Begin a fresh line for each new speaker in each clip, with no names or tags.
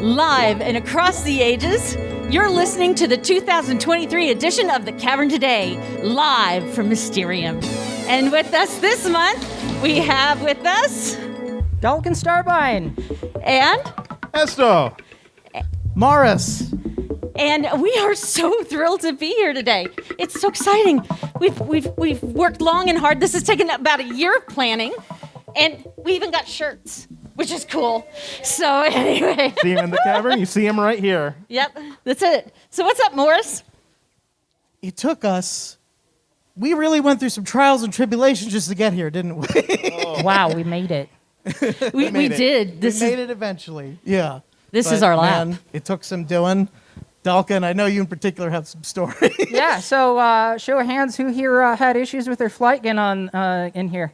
live and across the ages. You're listening to the 2023 edition of the Cavern Today, live from Mysterium. And with us this month, we have with us
Dalken Starbine
and
Esto.
Maurus.
And we are so thrilled to be here today. It's so exciting. We've worked long and hard. This has taken about a year of planning, and we even got shirts, which is cool. So anyway.
See him in the cavern? You see him right here.
Yep, that's it. So what's up, Maurus?
It took us. We really went through some trials and tribulations just to get here, didn't we?
Oh.
Wow, we made it.
We did.
We made it eventually. Yeah.
This is our lab.
Man, it took some doing. Dalken, I know you in particular have some stories.
Yeah, so show of hands, who here had issues with their flight getting on in here?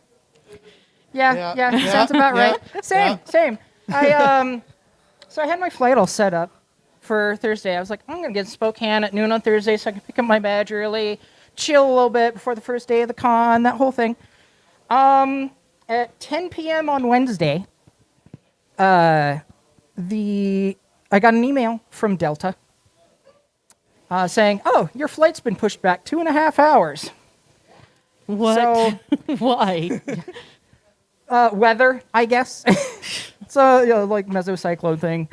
Yeah, sounds about right. Same. So I had my flight all set up for Thursday. I was like, I'm going to get to Spokane at noon on Thursday so I can pick up my badge early, chill a little bit before the first day of the con, that whole thing. At 10 p.m. on Wednesday, I got an email from Delta saying, "Oh, your flight's been pushed back 2.5 hours."
What?
So,
why?
weather, I guess. It's a like mesocyclone thing.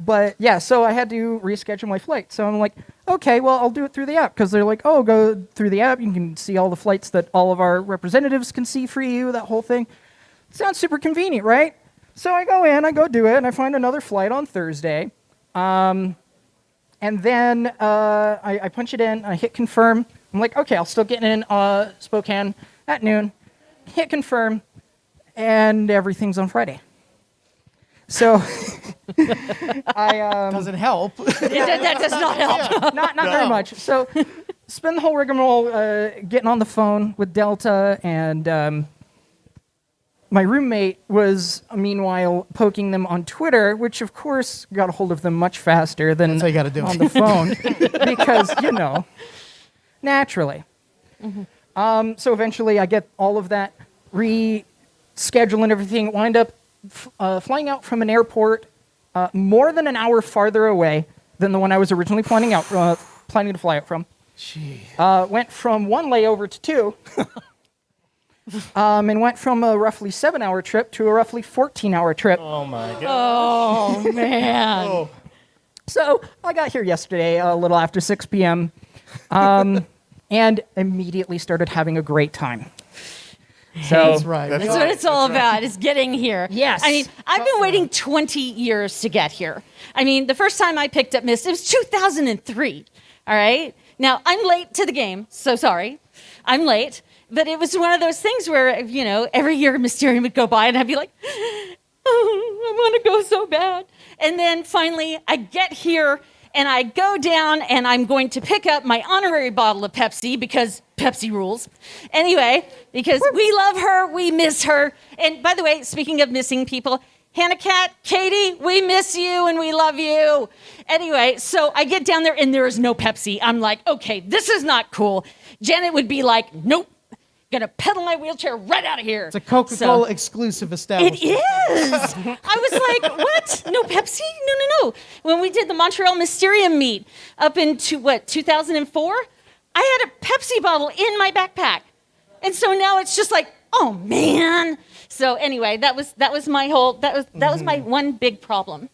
But yeah, so I had to reschedule my flight. So I'm like, okay, well, I'll do it through the app, because they're like, oh, go through the app. You can see all the flights that all of our representatives can see for you, that whole thing. Sounds super convenient, right? So I go in, I go do it, and I find another flight on Thursday. And then I punch it in, I hit confirm. I'm like, okay, I'll still get in Spokane at noon. Hit confirm, and everything's on Friday. So I
Doesn't help.
That does not help.
not very much. So spend the whole rigmarole getting on the phone with Delta, and my roommate was meanwhile poking them on Twitter, which of course got a hold of them much faster than
That's how you gotta do
on
it.
the phone, because naturally. Mm-hmm. So eventually I get all of that reschedule and everything, wind up flying out from an airport more than an hour farther away than the one I was originally planning to fly out from. Went from one layover to two, and went from a roughly 7-hour trip to a roughly 14-hour trip.
Oh, my God.
Oh, man.
Oh.
So I got here yesterday a little after 6 p.m. And immediately started having a great time. So
That's right.
That's what it's all about, is getting here.
Yes.
I mean, I've been waiting 20 years to get here. I mean, the first time I picked up Myst, it was 2003. All right? Now, I'm late to the game, so sorry. I'm late. But it was one of those things where, every year Mysterium would go by and I'd be like, oh, I want to go so bad. And then finally I get here and I go down and I'm going to pick up my honorary bottle of Pepsi, because Pepsi rules. Anyway, because we love her, we miss her. And by the way, speaking of missing people, Hannah Cat, Katie, we miss you and we love you. Anyway, so I get down there and there is no Pepsi. I'm like, okay, this is not cool. Janet would be like, nope, gonna pedal my wheelchair right out of here.
It's a Coca-Cola exclusive establishment.
It is. I was like, what? No Pepsi? No. When we did the Montreal Mysterium meet up into 2004, I had a Pepsi bottle in my backpack. And so now it's just like, oh man. So anyway, that was my my one big problem.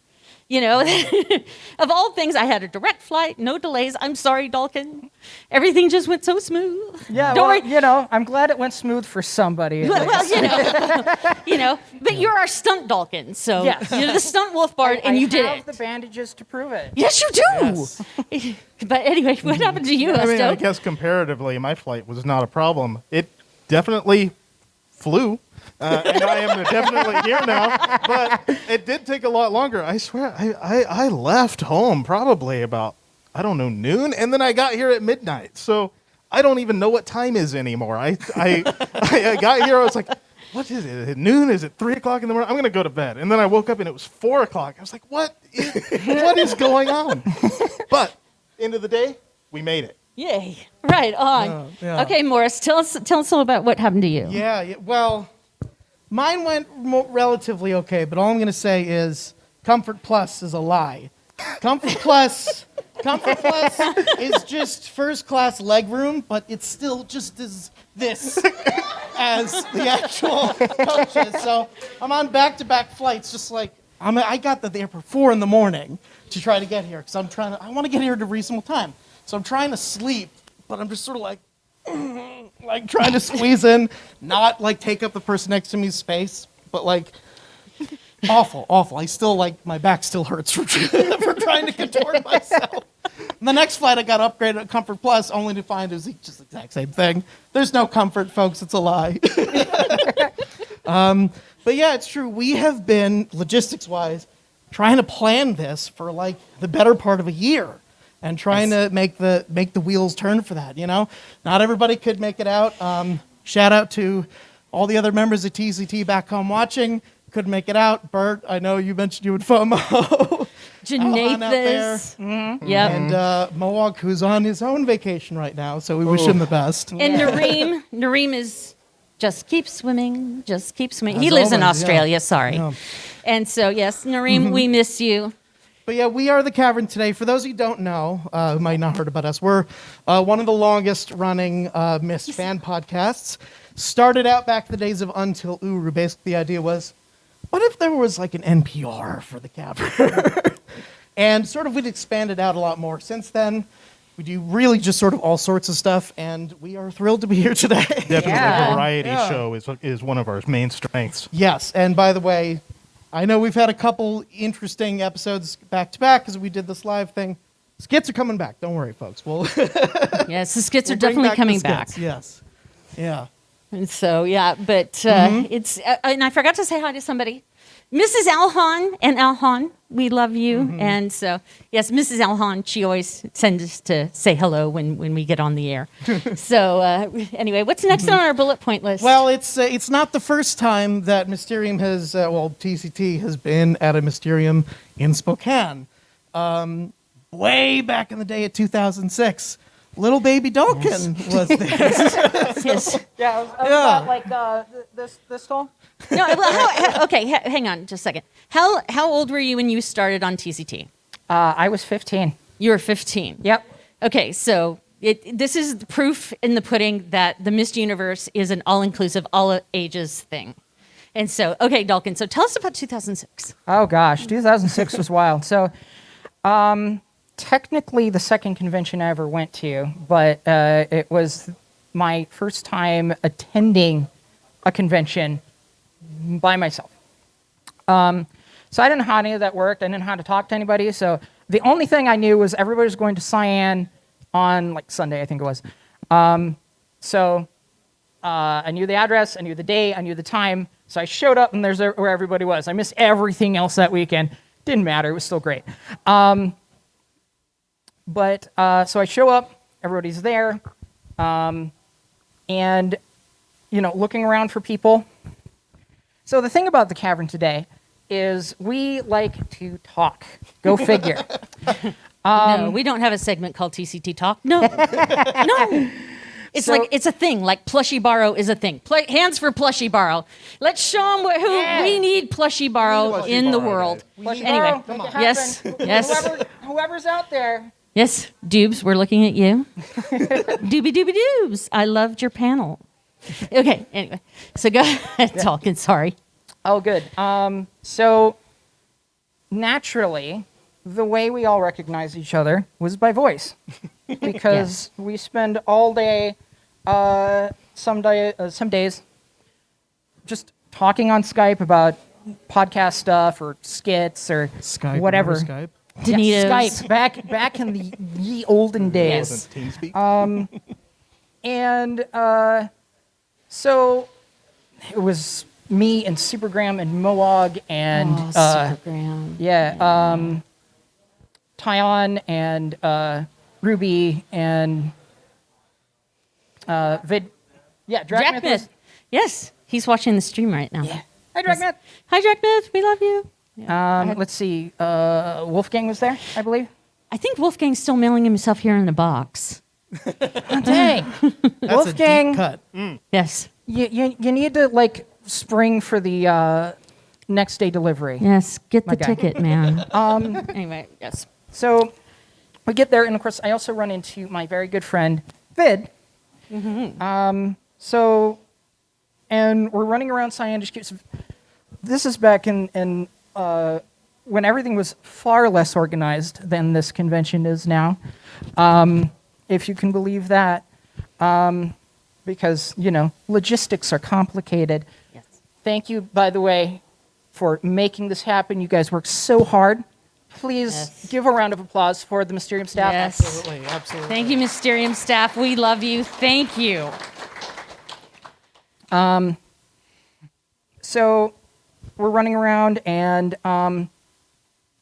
Of all things, I had a direct flight, no delays. I'm sorry, Dalken. Everything just went so smooth.
yeah,
Don't
well,
worry.
I'm glad it went smooth for somebody.
But you're our stunt Dalken, so
Yes.
you're the stunt wolf bard, and you did
I have
it.
the bandages to prove it.
Yes, you do. But anyway, what happened to you,
I mean, I
Esto?
guess comparatively, my flight was not a problem. It definitely flew, and I am definitely here now, but it did take a lot longer. I swear, I left home probably about, I don't know, noon, and then I got here at midnight. So I don't even know what time is anymore. I got here, I was like, what is it? Is it noon? Is it 3 o'clock in the morning? I'm going to go to bed. And then I woke up and it was 4 o'clock. I was like, what is going on? But end of the day, we made it.
Yay! Right on.
Yeah.
Okay, Maurus, tell us all about what happened to you.
Yeah, well, mine went relatively okay, but all I'm going to say is Comfort Plus is a lie. Comfort Plus is just first class leg room, but it's still just as this as the actual coaches. So I'm on back-to-back flights, just like I got there for 4 a.m. to try to get here because I want to get here at a reasonable time. So I'm trying to sleep, but I'm just sort of like trying to squeeze in, not like take up the person next to me's space, but like awful. I still my back still hurts for trying to contort myself. The next flight I got upgraded at Comfort Plus, only to find it was just the exact same thing. There's no comfort, folks. It's a lie. But yeah, it's true. We have been, logistics-wise, trying to plan this for the better part of a year, and trying to make the wheels turn for that. Not everybody could make it out. Shout out to all the other members of TCT back home watching. Couldn't make it out. Bert, I know you mentioned you would FOMO.
Janathas. Yep.
And Mohawk, who's on his own vacation right now, so we wish him the best.
And Nareem is just keep swimming. He
As
lives in
always,
Australia, sorry.
Yeah.
And so, yes, Nareem, we miss you.
But yeah, we are the Cavern Today. For those who don't know, who might not heard about us, we're one of the longest running Myst fan podcasts. Started out back in the days of Until Uru. Basically, the idea was, what if there was an NPR for the Cavern? And sort of we'd expanded out a lot more. Since then, we do really just sort of all sorts of stuff, and we are thrilled to be here today.
Definitely
Yeah.
a variety
Yeah.
show is one of our main strengths.
Yes, and by the way, I know we've had a couple interesting episodes back to back because we did this live thing. Skits are coming back. Don't worry, folks.
Yes, the skits are
we'll bring
definitely
the
coming
skits.
back.
Yes. Yeah.
And so, yeah, but it's, and I forgot to say hi to somebody. Mrs. Alhan and Alhan, we love you. And so, yes, Mrs. Alhan, she always sends us to say hello when we get on the air. So, anyway, what's next on our bullet point list?
Well, it's not the first time that Mysterium has, TCT has been at a Mysterium in Spokane. Way back in the day of 2006, little baby Dalken was there.
yes.
Yeah, about like this tall.
No, well, okay, hang on just a second. How old were you when you started on TCT?
I was 15.
You were 15.
Yep.
Okay, so this is the proof in the pudding that the Myst universe is an all-inclusive, all-ages thing. And so, okay, Dalken, so tell us about 2006.
Oh gosh, 2006 was wild. So, technically the second convention I ever went to, but it was my first time attending a convention by myself. So I didn't know how any of that worked. I didn't know how to talk to anybody. So the only thing I knew was everybody was going to Cyan on Sunday, I think it was. So I knew the address, I knew the day, I knew the time. So I showed up and there's where everybody was. I missed everything else that weekend. Didn't matter. It was still great. But so I show up, everybody's there, and looking around for people. So the thing about the Cavern Today is we like to talk. Go figure.
No, we don't have a segment called TCT Talk. No, no. It's it's a thing. Like Plushy Borrow is a thing. Hands for Plushy Borrow. Let's show them who we need Plushy Borrow in the world. Anyway,
Make it happen.
yes, yes.
Whoever's out there.
Yes, Doobs, we're looking at you. Doobie doobie doobs. I loved your panel. Okay, anyway. So go ahead, Dalken, sorry.
Oh, good. So naturally, the way we all recognize each other was by voice. Because we spend all day, some days, just talking on Skype about podcast stuff or skits or
Skype,
whatever.
Skype.
Danitos.
Skype back in the ye olden days.
Wasn't TeamSpeak?
And so it was me and Supergram and Moog and
Supergram.
Cyan and Ruby and
Dragmyth. Yes, he's watching the stream right now.
Yeah. Hi, Dragmyth.
Hi, Dragmyth. We love you.
Let's see. Wolfgang was there, I believe.
I think Wolfgang's still mailing himself here in a box.
Oh, dang.
That's
Wolfgang,
a deep cut.
Yes.
you need to spring for the next day delivery.
Yes, get
My
the
guy.
ticket, man. Anyway, yes.
So we get there, and of course, I also run into my very good friend, Vid. And we're running around Cyan. This is back in when everything was far less organized than this convention is now, if you can believe that. Because, logistics are complicated.
Yes.
Thank you, by the way, for making this happen. You guys worked so hard. Please
Yes.
give a round of applause for the Mysterium staff.
Yes.
Absolutely.
Thank you, Mysterium staff. We love you. Thank you.
So we're running around, and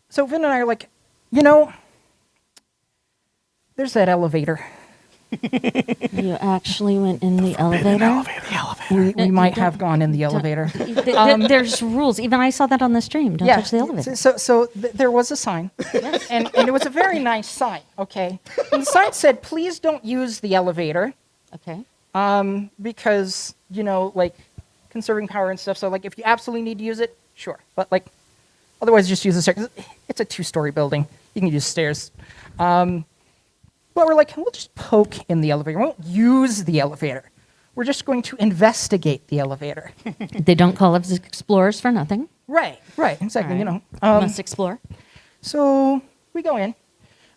so Vin and I are like, there's that elevator.
You actually went in the elevator?
We might have gone in the elevator.
There's rules. Even I saw that on the stream. Don't touch the elevator.
So there was a sign, and it was a very nice sign. Okay, and the sign said, "Please don't use the elevator,"
Okay.
because conserving power and stuff. So if you absolutely need to use it, sure, but otherwise just use the stairs. It's a 2-story building. You can use stairs. But we're like, we'll just poke in the elevator. We won't use the elevator. We're just going to investigate the elevator.
They don't call us explorers for nothing.
Right, exactly.
All right. Must explore.
So we go in, and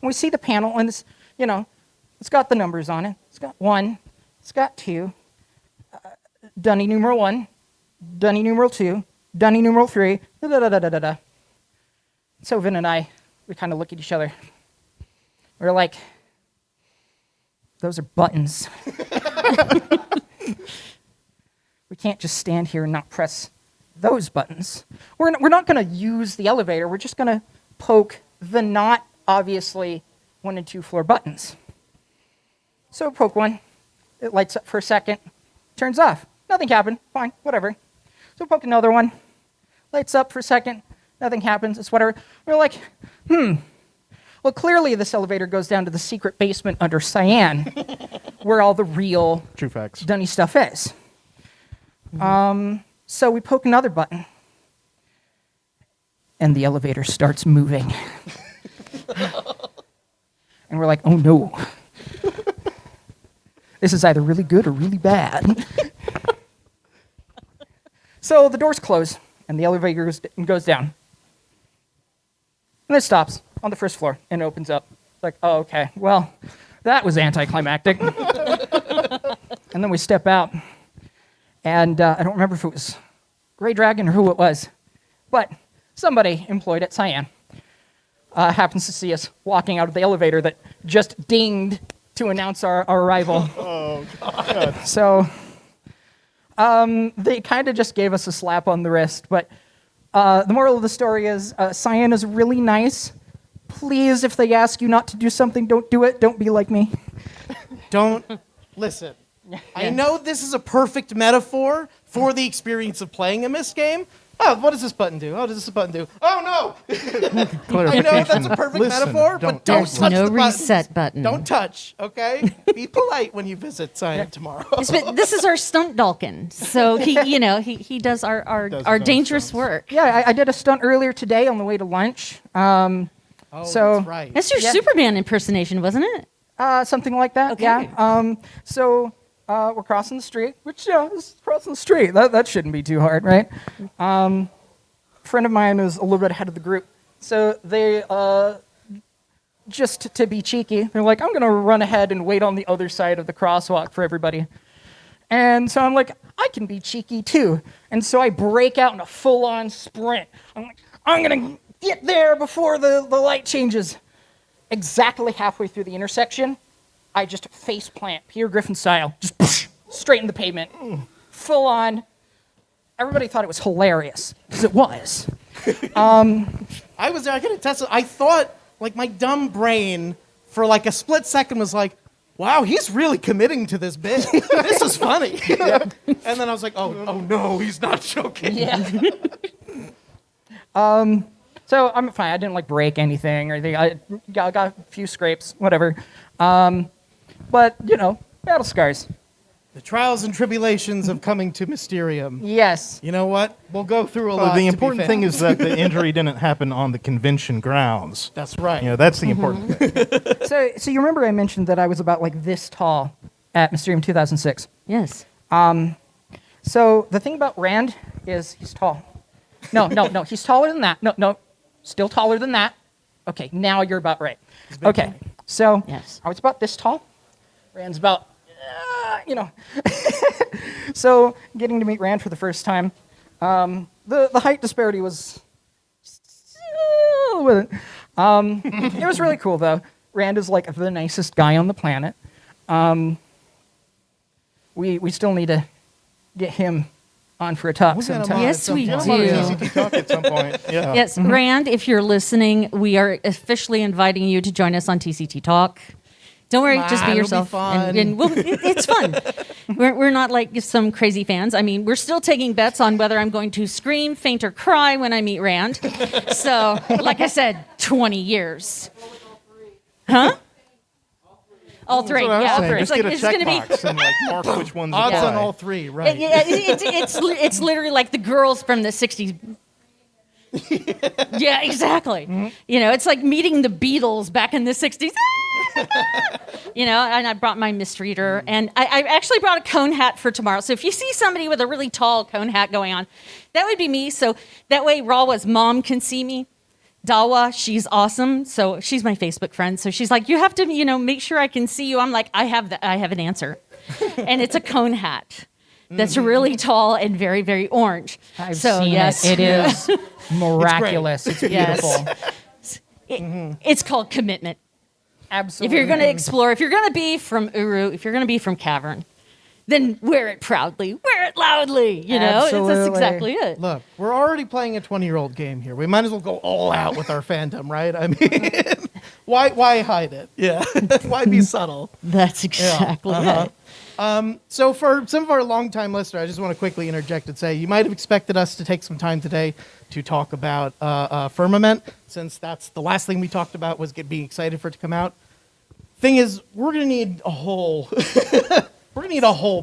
we see the panel, and it's got the numbers on it. It's got 1, it's got 2, Dunny numeral 1, Dunny numeral 2, Dunny numeral 3, da-da-da-da-da-da. So Vin and I, we kind of look at each other. We're like, those are buttons. We can't just stand here and not press those buttons. We're not going to use the elevator. We're just going to poke the not obviously 1 and 2 floor buttons. So poke one. It lights up for a second. Turns off. Nothing happened. Fine. Whatever. So poke another one. Lights up for a second. Nothing happens. It's whatever. We're like, well, clearly this elevator goes down to the secret basement under Cyan, where all the real
True facts.
Dunny stuff is. So we poke another button, and the elevator starts moving. And we're like, oh no. This is either really good or really bad. So the doors close, and the elevator goes down. And it stops on the first floor and opens up. It's like, oh, okay, well, that was anticlimactic. And then we step out, and I don't remember if it was Grey Dragon or who it was, but somebody employed at Cyan happens to see us walking out of the elevator that just dinged to announce our arrival.
Oh, God.
So they kind of just gave us a slap on the wrist, but the moral of the story is Cyan is really nice. Please, if they ask you not to do something, don't do it. Don't be like me.
Don't listen. I know this is a perfect metaphor for the experience of playing a Myst game. Oh, what does this button do? Oh, does this button do? Oh, no! I know that's a perfect metaphor, but don't
There's
touch
no
the buttons.
reset button.
Don't touch, okay? Be polite when you visit Cyan tomorrow.
This is our stunt Dalken, so he does our
Does his own
dangerous
stunts.
work.
Yeah, I did a stunt earlier today on the way to lunch.
Oh,
So-
that's right.
That's your
Yeah.
Superman impersonation, wasn't it?
Something like that,
Okay.
yeah. So we're crossing the street, which, is crossing the street. That shouldn't be too hard, right? A friend of mine is a little bit ahead of the group. So they, just to be cheeky, they're like, I'm going to run ahead and wait on the other side of the crosswalk for everybody. And so I'm like, I can be cheeky too. And so I break out in a full-on sprint. I'm like, I'm going to get there before the light changes. Exactly halfway through the intersection, I just face plant, Peter Griffin style, just straight in the pavement, full on. Everybody thought it was hilarious, because it was.
I was there. I can attest. I thought, my dumb brain, for a split second, was like, "Wow, he's really committing to this bit. This is funny." And then I was like, "Oh no, he's not joking."
Yeah. So I'm fine. I didn't break anything or anything. I got a few scrapes, whatever. But battle scars.
The trials and tribulations of coming to Mysterium.
Yes.
You know what? We'll go through a lot.
The
to be
important thing
fair.
is that the injury didn't happen on the convention grounds.
That's right.
You know, that's the important thing.
So you remember I mentioned that I was about like this tall at Mysterium 2006.
Yes.
So the thing about Rand is he's tall. No, he's taller than that. No, still taller than that. Okay, now you're about right. Okay, so
Yes.
I was about this tall. Rand's about, So getting to meet Rand for the first time, the height disparity was with it. It was really cool though. Rand is like the nicest guy on the planet. We still need to get him on for a talk
We'll get him
sometime.
on.
Yes, we
Get
do.
him on
TCT talk at some point. Yeah.
Yes, Rand, if you're listening, we are officially inviting you to join us on TCT Talk. Don't worry,
Come
just be
on, it'll be
yourself.
fun.
It's fun. We're not like some crazy fans. I mean, we're still taking bets on whether I'm going to scream, faint, or cry when I meet Rand. So, like I said, 20 years. Huh? All three.
That's what I was
Yeah, all
saying.
three.
Just
It's like,
get a
it's going to be.
checkbox and like mark which ones
Odds
apply.
on all three, right?
It's literally like the girls from the 60s. Yeah, exactly. You know, it's like meeting the Beatles back in the 60s. You know, and I brought my Myst reader, and I actually brought a cone hat for tomorrow. So if you see somebody with a really tall cone hat going on, that would be me. So that way Rawa's mom can see me. Dawa, she's awesome. So she's my Facebook friend. So she's like, you have to, make sure I can see you. I'm like, I have an answer. And it's a cone hat that's really tall and very, very orange.
I've
so
seen
yes,
it. It is miraculous. It's
Yes.
beautiful.
It's called commitment.
Absolutely.
If you're going to explore, if you're going to be from Uru, if you're going to be from Cavern, then wear it proudly, wear it loudly. That's
Absolutely.
exactly it.
Look, we're already playing a 20-year-old game here. We might as well go all out with our fandom, right? I mean, why hide it? Yeah. Why be subtle?
That's exactly it.
So for some of our longtime listeners, I just want to quickly interject and say you might have expected us to take some time today to talk about Firmament, since that's the last thing we talked about was being excited for it to come out. Thing is, we're going to need a whole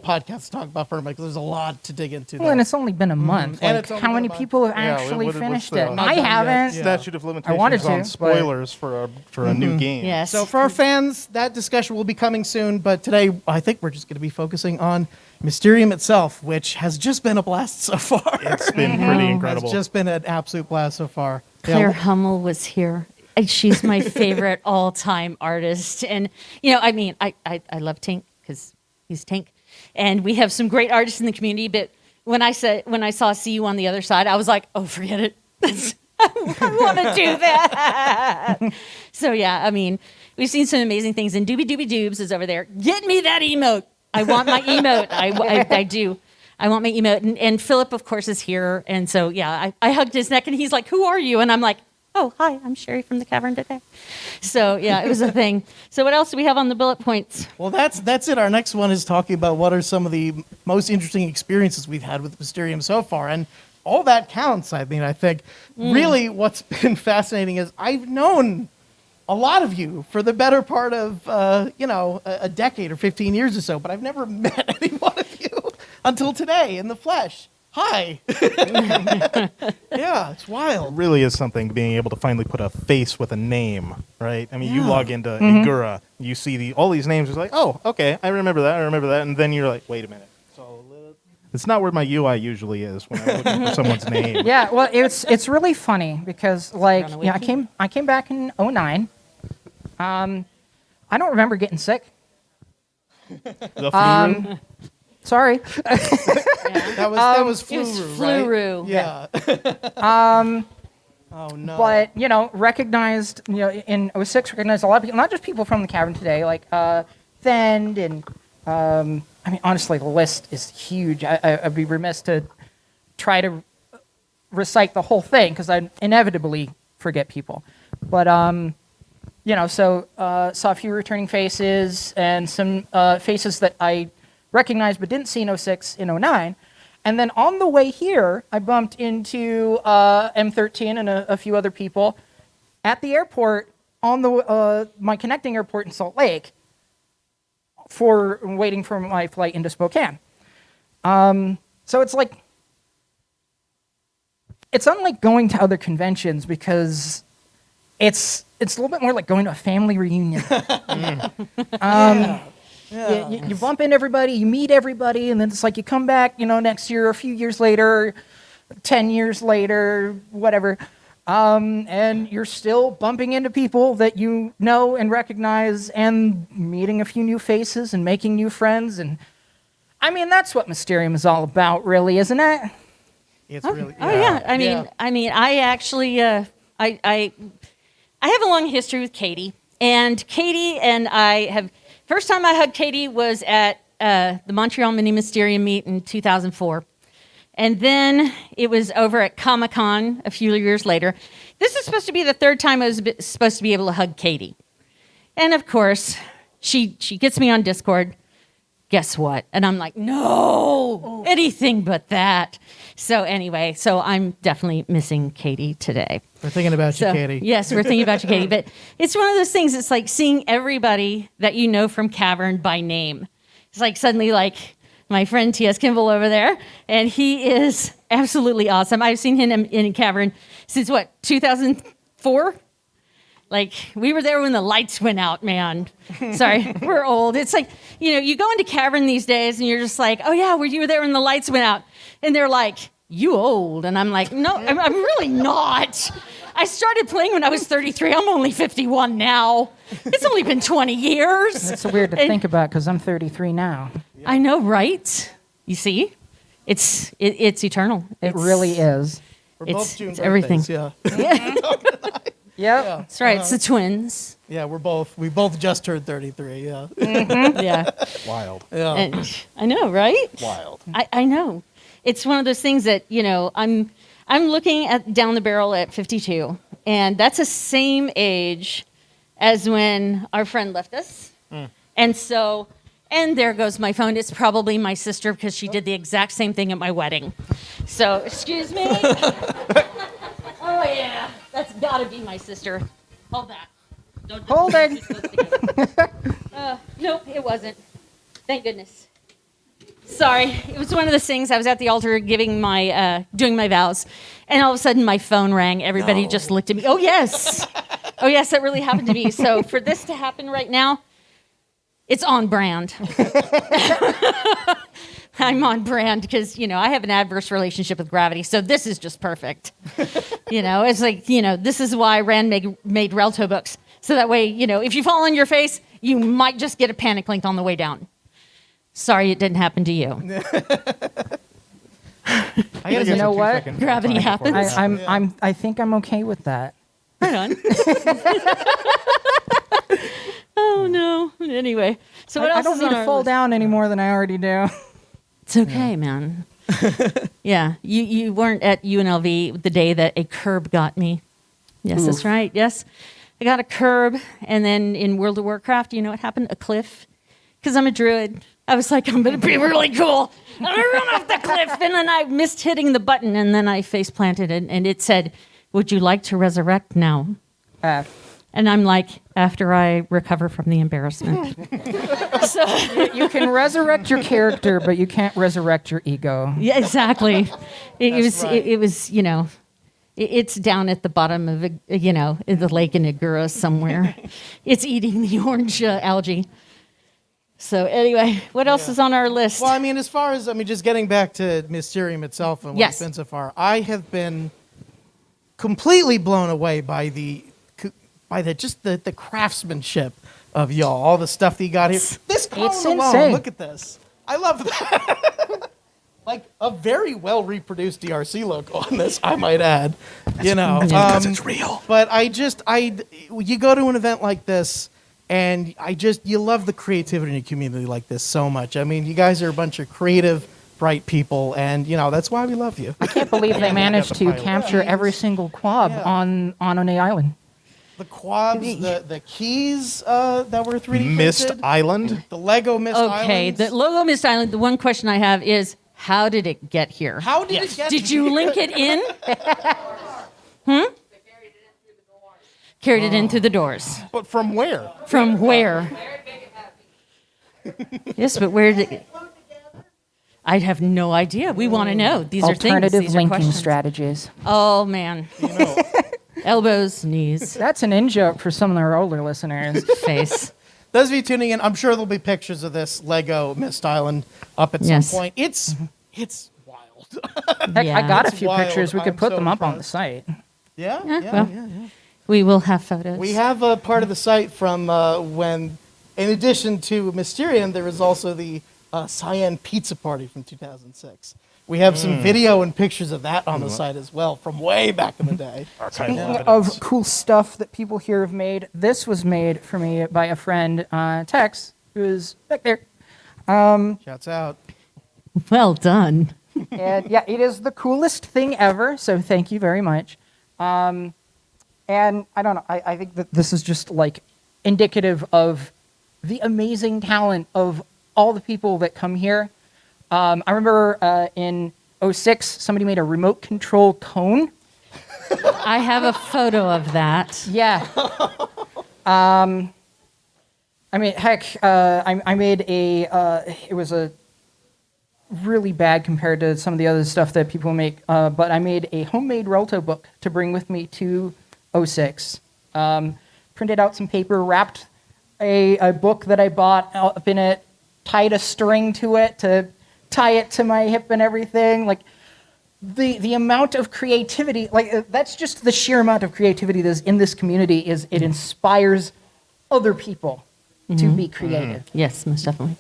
podcast to talk about Firmament because there's a lot to dig into.
Well,
there.
and it's only been a month.
And
Like,
it's only
how
been
many
a month.
people have
Yeah,
actually
what's
finished
the-
it?
Not
I
done yet.
haven't.
Yeah.
Statute of limitations
wanted to,
on
but-
spoilers for a new game.
Yes.
So for our fans, that discussion will be coming soon. But today, I think we're just going to be focusing on Mysterium itself, which has just been a blast so far.
It's been pretty incredible.
It's just been an absolute blast so far.
Claire
Yeah,
Hummel was here. And she's my favorite all-time artist. And, I love Tink because he's Tink. And we have some great artists in the community. But when I saw See You on the Other Side, I was like, oh, forget it. I want to do that. So, yeah, we've seen some amazing things. And Doobie Doobie Doobs is over there. Get me that emote. I want my emote. I do. I want my emote. And Philip, of course, is here. And so, yeah, I hugged his neck and he's like, who are you? And I'm like, oh, hi, I'm Sherry from the Cavern Today. So, yeah, it was a thing. So what else do we have on the bullet points?
Well, that's it. Our next one is talking about what are some of the most interesting experiences we've had with Mysterium so far. And all that counts, I think. Really what's been fascinating is I've known a lot of you for the better part of, a decade or 15 years or so, but I've never met any one of you until today in the flesh. Hi. Yeah, it's
It
wild.
really is something being able to finally put a face with a name, right? I mean, you log into Igura, you see all these names. It's like, oh, okay, I remember that, and then you're like, wait a minute. So it's not where my UI usually is when I'm looking for someone's name.
Yeah, well, it's really funny because like
Run away
I came back in 2009. I don't remember getting sick.
The flu.
Sorry.
That was
It was
Fluru, right?
Fluru.
Yeah. Oh no.
But recognized in 06 recognized a lot of people, not just people from the Cavern Today, like Thend and honestly the list is huge. I'd be remiss to try to recite the whole thing because I inevitably forget people. But so saw a few returning faces and some faces that I recognized but didn't see in 06 in 09. And then on the way here, I bumped into M13 and a few other people at the airport on the my connecting airport in Salt Lake. for waiting for my flight into Spokane. So it's like, it's unlike going to other conventions because it's a little bit more like going to a family reunion. You bump into everybody, you meet everybody, and then it's like you come back, next year, a few years later, 10 years later, whatever, and you're still bumping into people that you know and recognize and meeting a few new faces and making new friends. And I mean, that's what Mysterium is all about, really, isn't it?
It's really.
Oh yeah. I mean, I actually, I have a long history with Katie, and Katie and I have. First time I hugged Katie was at the Montreal Mini Mysterium meet in 2004, and then it was over at Comic-Con a few years later. This is supposed to be the third time I was supposed to be able to hug Katie, and of course, she gets me on Discord. Guess what? And I'm like, no, anything but that. So anyway, so I'm definitely missing Katie today.
We're thinking about you, Katie.
Yes, we're thinking about you, Katie. But it's one of those things, it's like seeing everybody that you know from Cavern by name. It's like suddenly like my friend T.S. Kimball over there, and he is absolutely awesome. I've seen him in Cavern since, 2004? Like, we were there when the lights went out, man. Sorry, we're old. It's like, you go into Cavern these days, and you're just like, oh, yeah, you were there when the lights went out. And they're like, you old. And I'm like, no, I'm really not. I started playing when I was 33. I'm only 51 now. It's only been 20 years.
That's so weird to think about because I'm 33 now.
I know, right? You see? It's eternal.
It really is.
We're both June
it's everything.
birthdays,
Yep.
That's right. It's the twins.
Yeah, we both just turned 33, yeah.
Yeah.
Wild.
Yeah.
And I know, right?
Wild.
I know. It's one of those things that, I'm looking at down the barrel at 52, and that's the same age as when our friend left us. And so, and there goes my phone. It's probably my sister because she did the exact same thing at my wedding. So, excuse me. Oh, yeah. That's got to be my sister. Hold that.
Hold it.
Nope, it wasn't. Thank goodness. Sorry, it was one of those things. I was at the altar doing my vows, and all of a sudden my phone rang. Everybody just looked at me. Oh yes, that really happened to me. So for this to happen right now, it's on brand. I'm on brand because I have an adverse relationship with gravity, so this is just perfect. It's like this is why Rand made Relto books, so that way if you fall on your face, you might just get a panic link on the way down. Sorry, it didn't happen to you.
You know what?
Gravity happens.
I think I'm okay with that.
Right on. Oh no. Anyway, so what else
I don't
is
need
on
to
our
fall
list?
down any more than I already do.
It's okay, man. Yeah, you weren't at UNLV the day that a curb got me. Yes, that's right. Yes, I got a curb, and then in World of Warcraft, what happened? A cliff. Because I'm a druid. I was like, I'm going to be really cool. I'm going to run off the cliff. And then I missed hitting the button, and then I face planted it, and it said, would you like to resurrect now? And I'm like, after I recover from the embarrassment. So
You can resurrect your character, but you can't resurrect your ego.
yeah, exactly. It was,
right.
it was, it's down at the bottom of, in the lake in Agura somewhere. It's eating the orange algae. So anyway, what else is on our list?
Well, as far as, just getting back to Mysterium itself and what it's been so far, I have been completely blown away by the craftsmanship of y'all, all the stuff that you got here. This clone
It's
alone,
insane.
look at this. I love that. Like a very well reproduced DRC logo on this, I might add.
Because it's real.
But you go to an event like this, and you love the creativity in a community like this so much. You guys are a bunch of creative, bright people, and that's why we love you.
I can't believe they managed to
pilot.
capture every single quab on One Island.
The quabs, the keys that were 3D
Myst
printed,
Island.
the Lego Myst
Okay,
Islands.
the logo Myst Island, the one question I have is, how did it get here?
How did it get
Did you link it in? Carried it in through the doors.
But from where?
From where? Yes, but where did I have no idea. We want to know. These are things.
Alternative
These are
linking
questions.
strategies.
Oh man. Elbows, knees,
That's an in-joke for some of our older listeners.
face.
Those of you tuning in, I'm sure there'll be pictures of this Lego Myst Island up at
Yes.
some point. It's wild.
Heck,
Yeah.
I got a
It's
few
wild.
pictures. We could
I'm
put
so
them up on the
impressed.
site.
Yeah,
well. We will have photos.
We have a part of the site from when, in addition to Mysterium, there was also the Cyan pizza party from 2006. We have some video and pictures of that on the site as well from way back in the day.
Speaking of cool stuff that people here have made, this was made for me by a friend, Tex, who is back there.
Shouts out.
Well done.
And yeah, it is the coolest thing ever, so thank you very much. And I don't know, I think that this is just like indicative of the amazing talent of all the people that come here. I remember in 06, somebody made a remote control cone.
I have a photo of that.
Yeah. I mean, heck, I made it was a really bad compared to some of the other stuff that people make, but I made a homemade Relto book to bring with me to 06. Printed out some paper, wrapped a book that I bought up in it, tied a string to it to tie it to my hip and everything. Like, the amount of creativity, like that's just the sheer amount of creativity that's in this community. Is it inspires other people to be creative.
Yes, most definitely.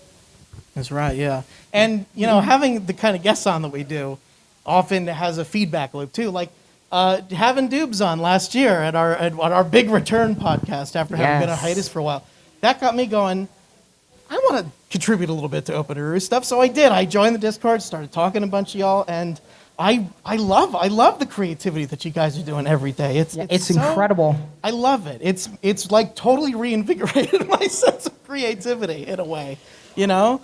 That's right, yeah. And, you know, having the kind of guests on that we do often has a feedback loop, too. Like, having Dubes on last year at our big return podcast after having been on
Yes.
hiatus for a while, that got me going, I want to contribute a little bit to Open Uru stuff. So I did. I joined the Discord, started talking to a bunch of y'all, and I love the creativity that you guys are doing every day.
It's
so-
incredible.
I love it. It's like totally reinvigorated my sense of creativity in a way, you know?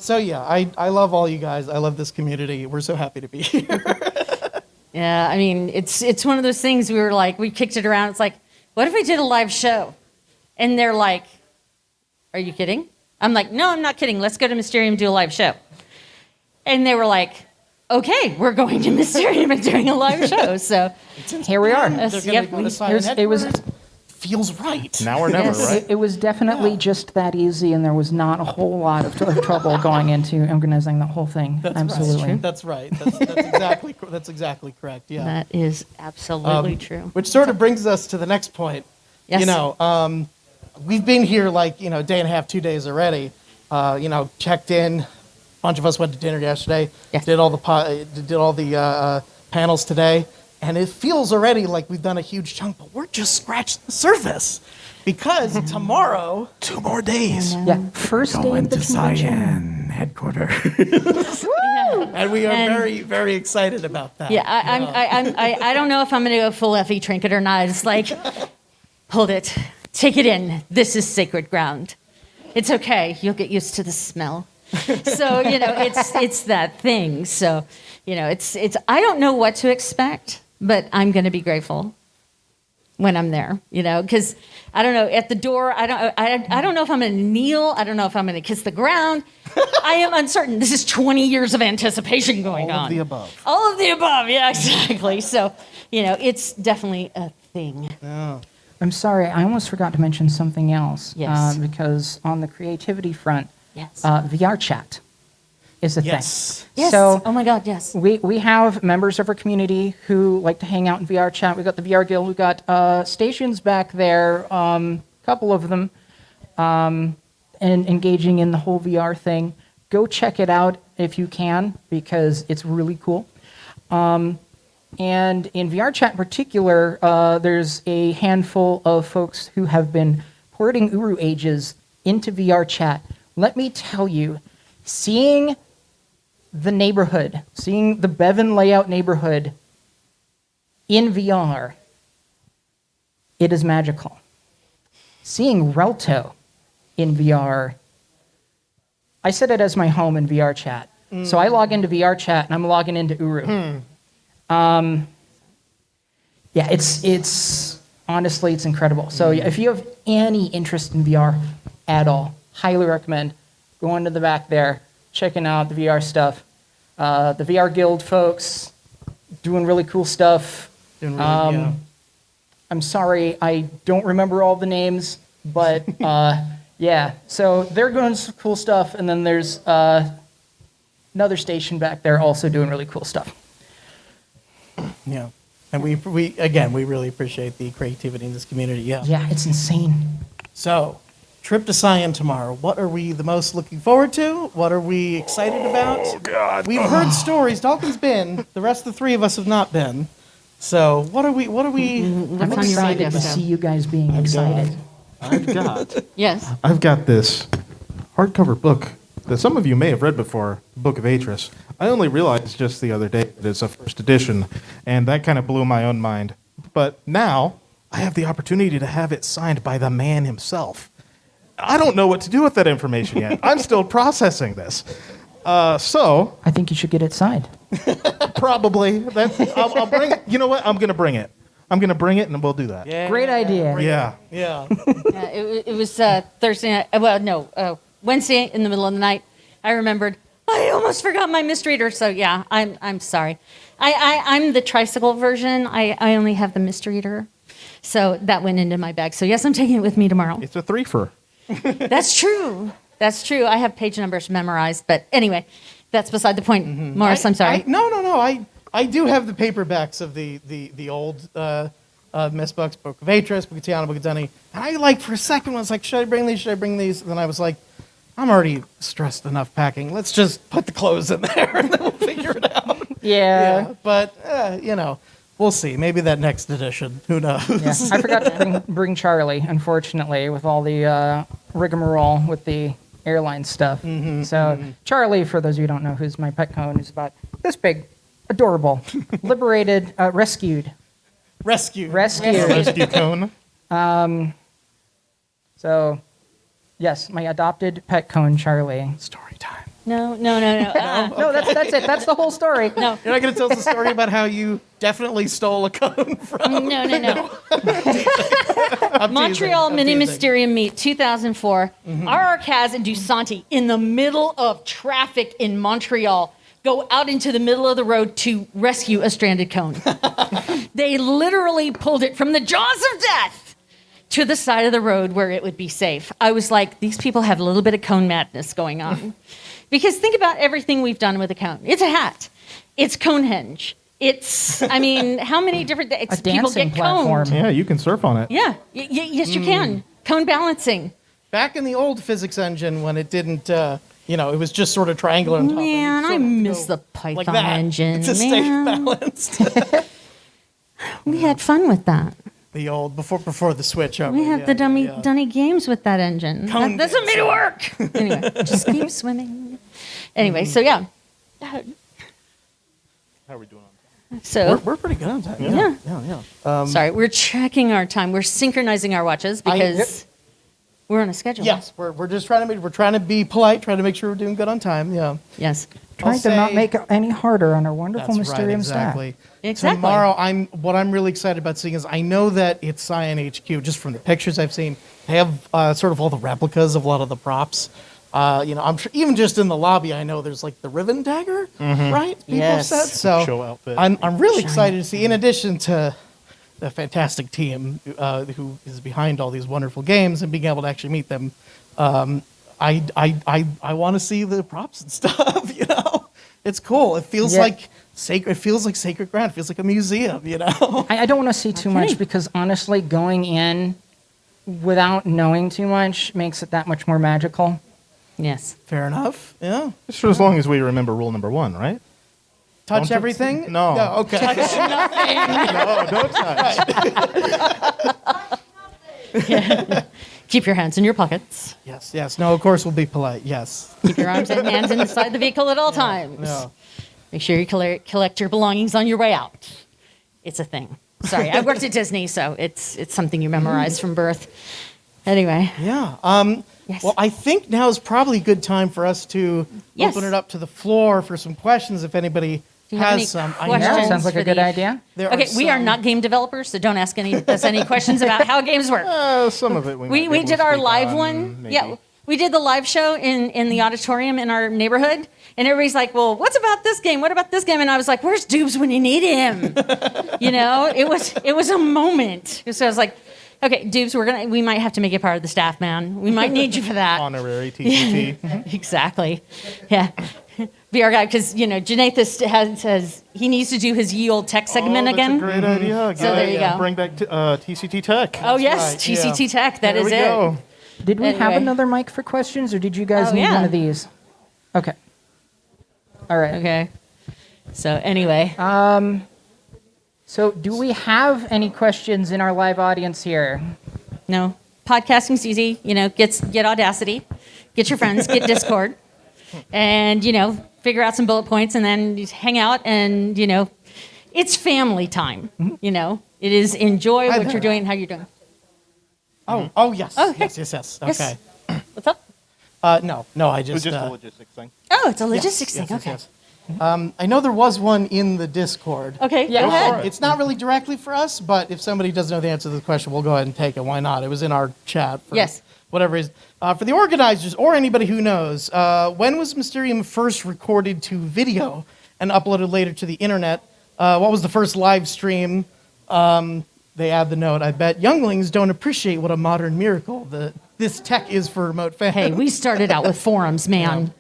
So yeah, I love all you guys. I love this community. We're so happy to be here.
Yeah, I mean, it's one of those things we kicked it around. It's like, what if we did a live show? And they're like, are you kidding? I'm like, no, I'm not kidding. Let's go to Mysterium and do a live show. And they were like, okay, we're going to Mysterium and doing a live show. So
Here we are.
They're gonna
Yep.
go to Cyan
It was-
headquarters. Feels right.
Now or never,
Yes.
right?
It was definitely just that easy, and there was not a whole lot of trouble going into organizing the whole thing.
That's
Absolutely.
Right. That's right. That's exactly correct. Yeah.
that is absolutely true.
Which sort of brings us to the next point.
Yes.
You know, we've been here like, you know, a day and a half, 2 days already. You know, checked in. A bunch of us went to dinner yesterday.
Yes.
Did all the panels today. And it feels already like we've done a huge chunk, but we're just scratching the surface. Because tomorrow, 2 more days.
Yeah. First day of the convention.
headquarters.
Yeah.
And we are
And-
very, very excited about that.
Yeah, I don't know if I'm going to go full Effie trinket or not. It's like, hold it, take it in. This is sacred ground. It's okay. You'll get used to the smell. So you know, it's that thing. So you know, it's. I don't know what to expect, but I'm going to be grateful when I'm there. You know, because I don't know at the door. I don't know if I'm going to kneel. I don't know if I'm going to kiss the ground. I am uncertain. This is 20 years of anticipation going on.
All of the above.
All of the above, yeah, exactly. So, you know, it's definitely a thing.
I'm sorry, I almost forgot to mention something else.
Yes.
Because on the creativity front,
Yes.
VR chat is a
Yes.
thing.
Yes.
So
Oh my God, yes.
we have members of our community who like to hang out in VR chat. We've got the VR Guild. We've got stations back there, a couple of them, and engaging in the whole VR thing. Go check it out if you can, because it's really cool. And in VR chat in particular, there's a handful of folks who have been porting Uru Ages into VR chat. Let me tell you, seeing the neighborhood, seeing the Bevan layout neighborhood in VR, it is magical. Seeing Relto in VR, I set it as my home in VR chat. So I log into VR chat and I'm logging into Uru. Yeah, it's honestly, it's incredible. So if you have any interest in VR at all, highly recommend going to the back there, checking out the VR stuff. The VR Guild folks doing really cool stuff. I'm sorry, I don't remember all the names, but yeah. So they're doing some cool stuff, and then there's another station back there also doing really cool stuff.
Yeah. And we really appreciate the creativity in this community. Yeah.
Yeah, it's insane.
So, trip to Cyan tomorrow. What are we the most looking forward to? What are we excited about? Oh, God. We've heard stories. Dalken's been. The rest of the three of us have not been. So, what are we?
I'm excited to see you guys being excited.
Yes.
I've got this hardcover book that some of you may have read before, Book of Atris. I only realized just the other day that it's a first edition, and that kind of blew my own mind. But now, I have the opportunity to have it signed by the man himself. I don't know what to do with that information yet. I'm still processing this. So
I think you should get it signed.
probably. I'll bring it. You know what? I'm going to bring it. I'm going to bring it, and we'll do that.
Yeah.
Great idea.
Yeah.
Yeah.
Yeah, it was Thursday night. Well, no, Wednesday in the middle of the night. I remembered I almost forgot my Myst reader. So yeah, I'm sorry. I'm the tricycle version. I only have the Myst reader, so that went into my bag. So yes, I'm taking it with me tomorrow.
It's a threefer.
That's true. That's true. I have page numbers memorized, but anyway, that's beside the point. Morris, I'm sorry.
No. I do have the paperbacks of the old Myst books, Book of Atris, Book of Cyan, Book of Dunny. And I for a second was like, should I bring these? Should I bring these? And then I was like, I'm already stressed enough packing. Let's just put the clothes in there and then we'll figure it out.
Yeah.
But we'll see. Maybe that next edition. Who knows?
Yeah. I forgot to bring Charlie, unfortunately, with all the rigmarole with the airline stuff. Charlie, for those of you who don't know, who's my pet cone, is about this big, adorable, liberated, rescued.
Rescue.
Rescue cone.
So, yes, my adopted pet cone, Charlie.
Story time.
No.
No, that's it. That's the whole story.
No.
You're not going to tell us a story about how you definitely stole a cone from...
No.
I'm
Montreal
teasing.
Mini
I'm teasing.
Mysterium Meet 2004. R.R. Kaz and Dusanti, in the middle of traffic in Montreal, go out into the middle of the road to rescue a stranded cone. They literally pulled it from the jaws of death to the side of the road where it would be safe. I was like, these people have a little bit of cone madness going on. Because think about everything we've done with a cone. It's a hat. It's cone henge. It's, how many different things people
dancing
get
platform.
coned?
Yeah, you can surf on it.
Yeah, yes, you can. Cone balancing.
Back in the old physics engine when it didn't, it was just sort of triangular on top.
Man, I miss the
like
Python
that
engine.
to stay
man.
balanced.
We had fun with that.
The old before the switch.
We had the dummy games with that engine.
Cone
That's what made it work. Anyway, just keep swimming. Anyway, so yeah.
How are we doing on
So
We're pretty good on time.
Yeah. Sorry, we're checking our time. We're synchronizing our watches because we're on a schedule.
Yes, we're just trying to be polite, trying to make sure we're doing good on time. Yeah.
Yes.
Trying to not make it any harder on our wonderful
That's
Mysterium
right, exactly.
staff.
Exactly.
Tomorrow, what I'm really excited about seeing is I know that it's Cyan HQ. Just from the pictures I've seen, they have sort of all the replicas of a lot of the props. I'm sure even just in the lobby, I know there's like the Riven Dagger, right? People
Yes.
have said so.
Show outfit.
I'm really excited to see. In addition to the fantastic team who is behind all these wonderful games and being able to actually meet them, I want to see the props and stuff. It's cool. It feels like sacred. It feels like sacred ground. It feels like a museum.
I don't want to see too much because honestly, going in without knowing too much makes it that much more magical.
Yes.
Fair enough. Yeah.
Just for as long as we remember rule number 1, right?
Touch
Don't
everything?
No.
Okay.
No, don't touch.
Keep your hands in your pockets.
Yes. No, of course we'll be polite. Yes.
Keep your arms and hands inside the vehicle at all times.
No.
Make sure you collect your belongings on your way out. It's a thing. Sorry, I worked at Disney, so it's something you memorize from birth. Anyway.
Yeah.
Yes.
Well, I think now is probably a good time for us to
Yes.
open it up to the floor for some questions if anybody
Do you have any
has some.
questions?
Yeah, sounds like
for
a good
the-
idea.
There
Okay, we are
some-
not game developers, so don't ask us any questions about how games work.
Some of it
We
might be able
did
to
our
speak
live
on,
one.
maybe.
Yeah, we did the live show in the auditorium in our neighborhood, and everybody's like, well, what's about this game? What about this game? And I was like, where's Doobs when you need him? It was a moment. So I was like, okay, Doobs, we might have to make you part of the staff, man. We might need you for that.
Honorary TCT.
Exactly. Yeah. Be our guy, because, Janathus says he needs to do his ye old tech segment
that's
again.
a great idea.
So there you go.
Bring back TCT Tech.
Oh, yes,
right,
TCT Tech. That
There
is
we
it.
go.
Did we have
Anyway.
another mic for questions, or did you guys
Oh,
need
yeah.
one of these? Okay. All right.
Okay. So anyway,
So, do we have any questions in our live audience here?
no, podcasting's easy. Get Audacity, get your friends, get Discord, and figure out some bullet points, and then just hang out, and it's family time. It is enjoy what you're doing, how you're doing.
Oh, yes.
Oh, okay.
Yes.
Yes.
Okay.
What's up?
No, I
It was
just.
just a logistics thing.
Oh, it's a
yes,
logistics
yes,
thing.
yes,
Okay.
yes. I know there was one in the Discord.
Okay.
Yeah,
Go ahead.
for it.
It's not really directly for us, but if somebody doesn't know the answer to the question, we'll go ahead and take it. Why not? It was in our chat. For
Yes.
Whatever reason. For the organizers or anybody who knows, when was Mysterium first recorded to video and uploaded later to the internet? What was the first live stream? They add the note, I bet younglings don't appreciate what a modern miracle this tech is for remote fans.
Hey, we started out with forums, man.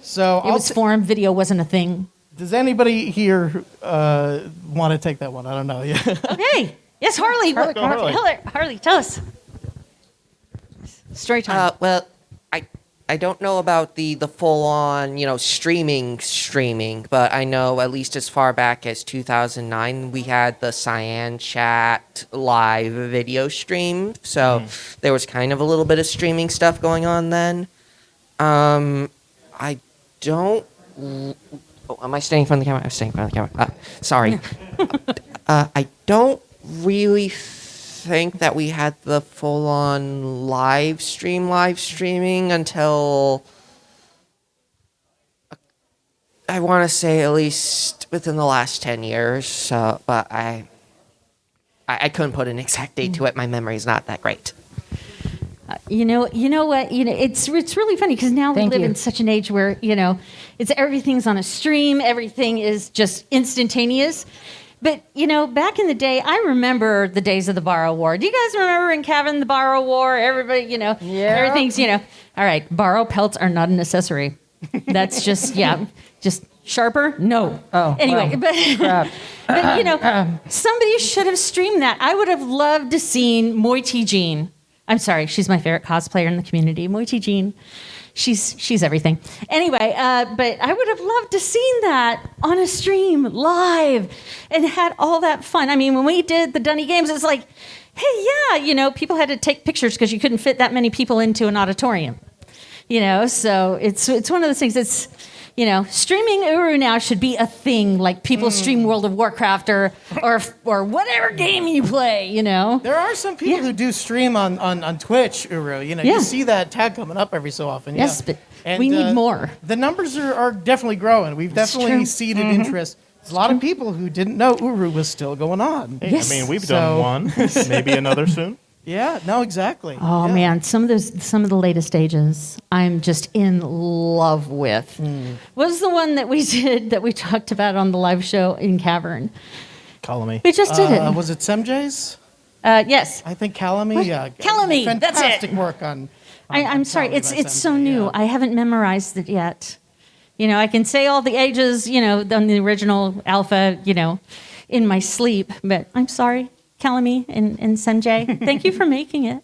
So
It was forum. Video wasn't a thing.
does anybody here want to take that one? I don't know. Yeah.
Okay. Yes, Harley.
Harley, come
on.
Harley, tell us. Story time.
Well, I don't know about the full-on, streaming, but I know at least as far back as 2009, we had the Cyan chat live video stream, so there was kind of a little bit of streaming stuff going on then. I don't... Oh, am I staying in front of the camera? I'm staying in front of the camera. Sorry. I don't really think that we had the full-on live streaming until I want to say at least within the last 10 years. So, but I couldn't put an exact date to it. My memory is not that great.
You know what? It's really funny because now
Thank
we live
you.
in such an age where it's everything's on a stream, everything is just instantaneous. But back in the day, I remember the days of the Borrow War. Do you guys remember in Cavern the Borrow War? Everybody, everything's all right. Borrow pelts are not an accessory. That's just just sharper. No.
Oh,
anyway,
well, crap.
but somebody should have streamed that. I would have loved to seen Moiti Jean. I'm sorry, she's my favorite cosplayer in the community. Moiti Jean. She's everything. Anyway, but I would have loved to seen that on a stream live and had all that fun. I mean, when we did the Dunny Games, it's like, hey, yeah, people had to take pictures because you couldn't fit that many people into an auditorium. So it's one of those things. It's streaming Uru now should be a thing. Like people stream World of Warcraft or whatever game you play.
There are some people who do stream on Twitch, Uru.
Yeah.
You see that tag coming up every so often.
Yes,
yeah.
but we need more.
The numbers are definitely growing. We've definitely
true.
seeded interest. There's a lot of people who didn't know Uru was still going on.
Hey,
Yes.
I mean, we've
So-
done one. Maybe another soon.
Yeah, no, exactly.
Oh
Yeah.
man, some of the latest stages I'm just in love with. What was the one that we did that we talked about on the live show in Cavern?
Colony.
We just did it.
Was it Semjay's?
Yes.
I think Calamy. Yeah,
Calamy, that's it.
Fantastic work on.
I'm sorry,
Calamy by
it's so
Semjay,
new.
yeah.
I haven't memorized it yet. I can say all the ages, on the original alpha, in my sleep, but I'm sorry, Kalami and Sanjay. Thank you for making it.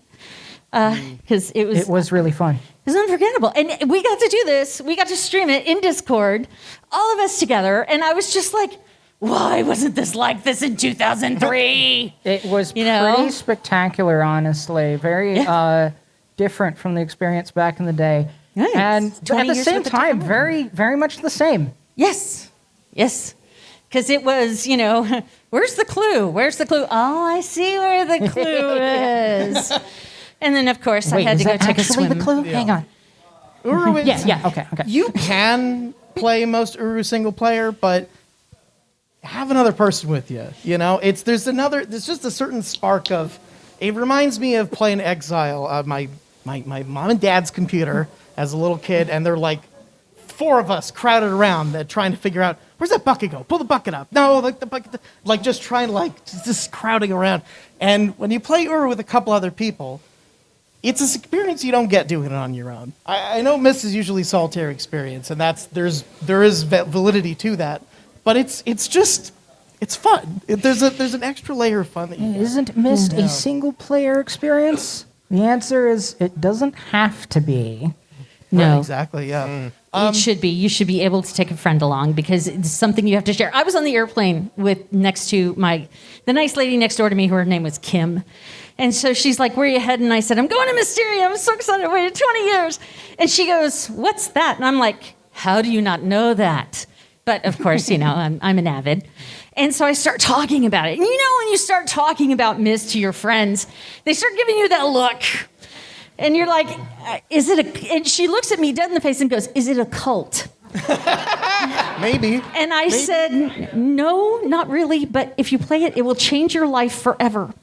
Because it
It was really fun.
was unforgettable. And we got to do this. We got to stream it in Discord, all of us together. And I was just like, why wasn't this like this in 2003?
It was
You know?
pretty spectacular, honestly. Very different from the experience back in the day.
Nice.
And at
20
the
years
same
with the
time,
technology.
very, very much the same.
Yes. Because it was, where's the clue? Where's the clue? Oh, I see where the clue is. And then, of course, I
Wait,
had
is
to go
that
take a
actually
swim.
the clue? Hang on.
Uru is,
Yeah, okay.
You can play most Uru single player, but have another person with you. There's just a certain spark of. It reminds me of playing Exile, my my mom and dad's computer as a little kid, and they're like 4 of us crowded around that trying to figure out, where's that bucket go? Pull the bucket up. No, like the bucket, like just trying to just crowding around. And when you play Ur with a couple other people, it's an experience you don't get doing it on your own. I know Myst is usually a solitary experience, and there is validity to that, but it's fun. There's an extra layer of fun that you get.
Isn't Myst a single-player experience? The answer is it doesn't have to be.
No.
Right, exactly, yeah.
It should be. You should be able to take a friend along because it's something you have to share. I was on the airplane next to the nice lady next door to me, her name was Kim. And so she's like, where are you heading? And I said, I'm going to Mysterium. I'm so excited. I waited 20 years. And she goes, what's that? And I'm like, how do you not know that? But of course, I'm an avid. And so I start talking about it. And when you start talking about Myst to your friends, they start giving you that look. And you're like, is it and she looks at me dead in the face and goes, is it a cult?
Maybe.
And I said, no, not really. But if you play it, it will change your life forever.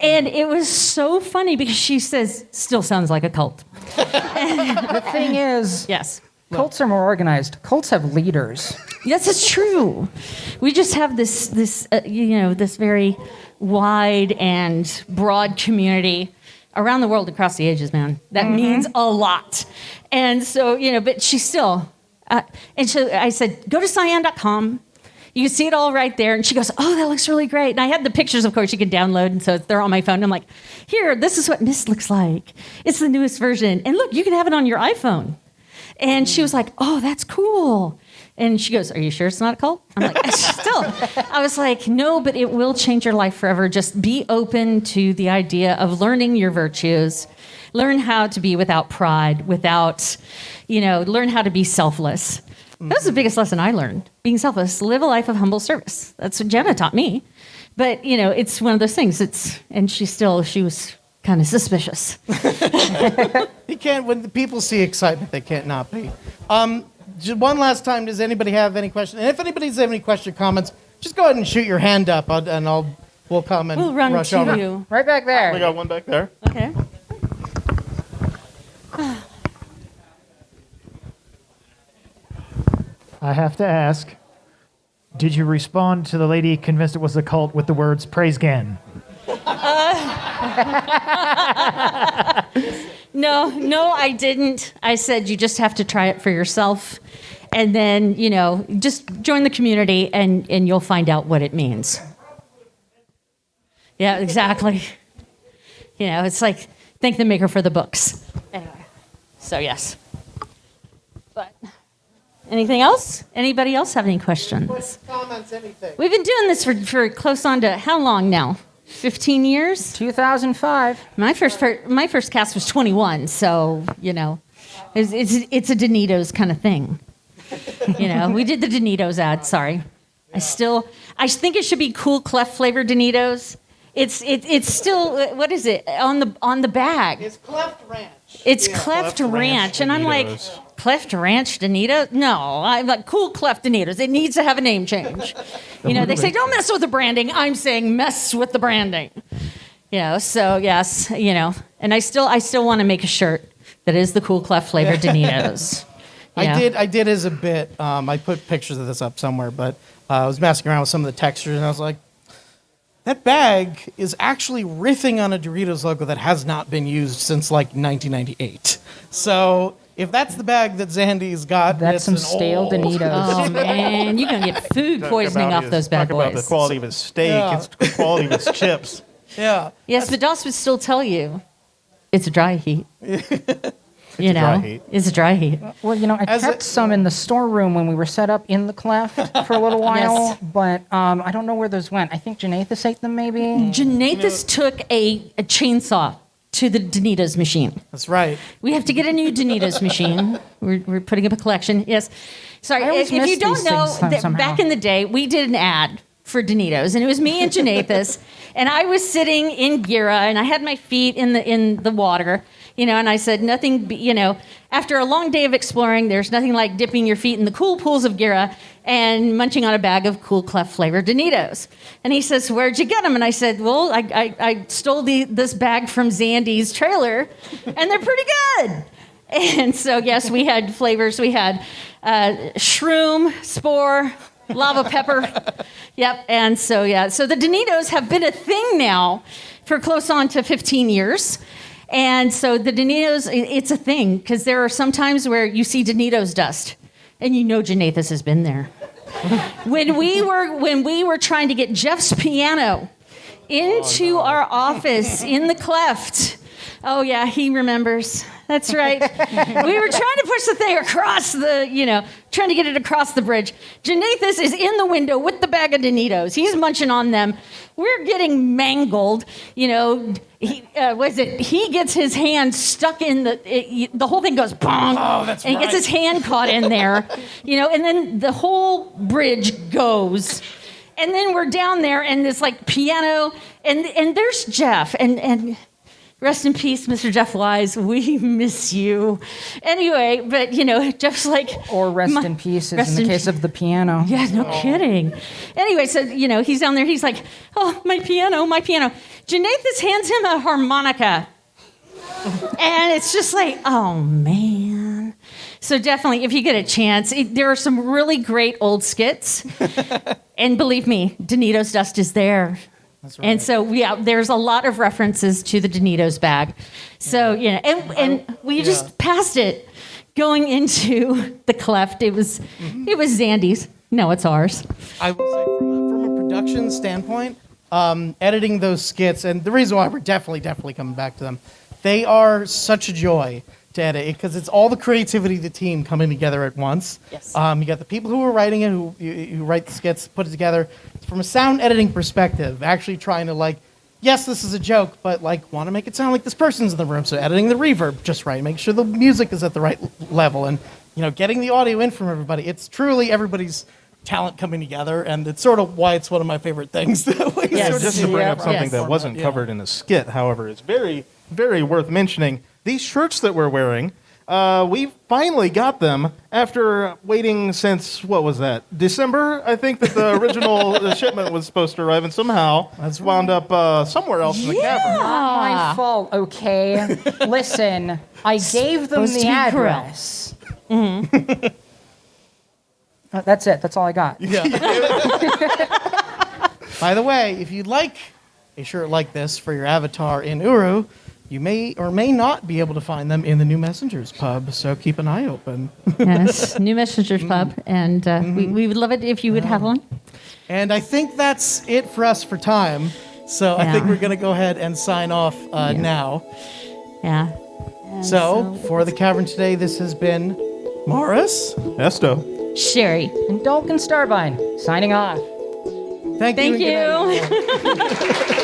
And it was so funny because she says, still sounds like a cult.
The thing is,
Yes.
cults are more organized. Cults have leaders.
Yes, it's true. We just have this very wide and broad community around the world, across the ages, man. That means a lot. And so, but she's still, and so I said, go to Cyan.com. You can see it all right there. And she goes, oh, that looks really great. And I had the pictures, of course, you can download. And so they're on my phone. And I'm like, here, this is what Myst looks like. It's the newest version. And look, you can have it on your iPhone. And she was like, oh, that's cool. And she goes, are you sure it's not a cult? I'm like, still. I was like, no, but it will change your life forever. Just be open to the idea of learning your virtues. Learn how to be without pride, learn how to be selfless. That was the biggest lesson I learned, being selfless. Live a life of humble service. That's what Jenna taught me. But, it's one of those things. And she was kind of suspicious.
You can't, when the people see excitement, they can't not be. Just one last time, does anybody have any questions? And if anybody has any question or comments, just go ahead and shoot your hand up, and we'll come and
We'll run
rush
to
over.
you.
Right back there.
We got one back there.
Okay.
I have to ask, did you respond to the lady convinced it was a cult with the words, praise Gan?
No, I didn't. I said you just have to try it for yourself. And then, just join the community and you'll find out what it means. Yeah, exactly. It's like, thank the maker for the books. Anyway, so yes. But anything else? Anybody else have any questions?
Comments, anything.
We've been doing this for close on to how long now? 15 years?
2005.
My first cast was 21, so it's a Donitos kind of thing. We did the Donitos ad. Sorry, I think it should be cool cleft flavored Donitos. It's still, what is it on the bag?
It's Cleft Ranch.
It's Cleft Ranch, and I'm like,
Donitos.
Cleft Ranch Donitos? No, I'm like, cool Cleft Donitos. It needs to have a name change. They say don't mess with the branding. I'm saying mess with the branding. So yes, and I still want to make a shirt that is the cool Cleft flavored Donitos.
I did as a bit. I put pictures of this up somewhere, but I was messing around with some of the textures, and I was like, that bag is actually riffing on a Doritos logo that has not been used since like 1998. So if that's the bag that Zandy's got,
That's
it's
some
an
stale
old-
Donitos.
Oh man, you're gonna get food poisoning off those bad
Talk about the
boys.
quality of his steak.
Yeah.
It's the quality of his chips.
Yeah.
Yes, but Doss would still tell you it's a dry heat.
a dry heat.
It's a dry heat.
Well, I
As
kept
a-
some in the storeroom when we were set up in the cleft for a little while,
Yes.
but I don't know where those went. I think Janathus ate them, maybe.
Janathus took a chainsaw to the Donitos machine.
That's right.
We have to get a new Donitos machine. We're putting up a collection. Yes. Sorry,
I always
if you
miss
don't
these
know,
things somehow.
back in the day, we did an ad for Danitos, and it was me and Janathus, and I was sitting in Gira, and I had my feet in the water, and I said after a long day of exploring, there's nothing like dipping your feet in the cool pools of Gira and munching on a bag of Cool Clef flavored Danitos. And he says, "Where'd you get them?" And I said, "Well, I stole this bag from Zandy's trailer, and they're pretty good." And so, yes, we had flavors. We had shroom, spore, lava pepper. Yep. And so, so the Danitos have been a thing now for close on to 15 years. And so the Danitos, it's a thing because there are some times where you see Danitos dust and Janathus has been there. When we were trying to get Jeff's piano into our office in the cleft. Oh, yeah, he remembers. That's right. We were trying to push the thing across trying to get it across the bridge. Janathus is in the window with the bag of Danitos. He's munching on them. We're getting mangled. He gets his hand stuck in the whole thing goes bong.
Oh, that's
and he gets his hand caught in there, and then the whole bridge goes. And then we're down there and this piano and there's Jeff and rest in peace, Mr. Jeff Wise. We miss you. Anyway, but, Jeff's like...
Or rest in peace is in the case of the piano.
Yeah, no kidding. Anyway, so, he's down there. He's like, "Oh, my piano, my piano." Janathus hands him a harmonica. And it's just like, oh, man. So definitely, if you get a chance, there are some really great old skits. And believe me, Danitos dust is there. That's right. And so, there's a lot of references to the Danitos bag. So, and we just passed it going into the cleft. It was Zandy's. No, it's ours.
I will say from a production standpoint, editing those skits, and the reason why we're definitely coming back to them, they are such a joy to edit because it's all the creativity of the team coming together at once.
Yes.
You got the people who are writing it, who write the skits, put it together. From a sound editing perspective, actually trying to yes, this is a joke, but want to make it sound like this person's in the room. So editing the reverb just right, make sure the music is at the right level, and getting the audio in from everybody. It's truly everybody's talent coming together, and it's sort of why it's one of my favorite things.
Just to bring up something that wasn't
Yeah.
covered in the skit, however, it's very, very worth mentioning. These shirts that we're wearing, we finally got them after waiting since, what was that, December? I think that the original shipment was supposed to arrive, and somehow it's wound up somewhere else in the cavern.
Not my fault, okay? Listen, I gave them
Supposed to
the
be
address. Mm-hmm. That's it. That's all I got.
Yeah. By the way, if you'd like a shirt like this for your avatar in Uru, you may or may not be able to find them in the New Messengers pub, so keep an eye open.
Yes, New Messengers Pub, and we would love it if you would have one.
And I think that's it for us for time, so I think we're going to go ahead and sign off now.
Yeah.
So, for the Cavern Today, this has been Maurus.
Esto.
Sherry.
And Dalken Starvine, signing off.
Thank you.
Thank
and good night,
you.
everyone.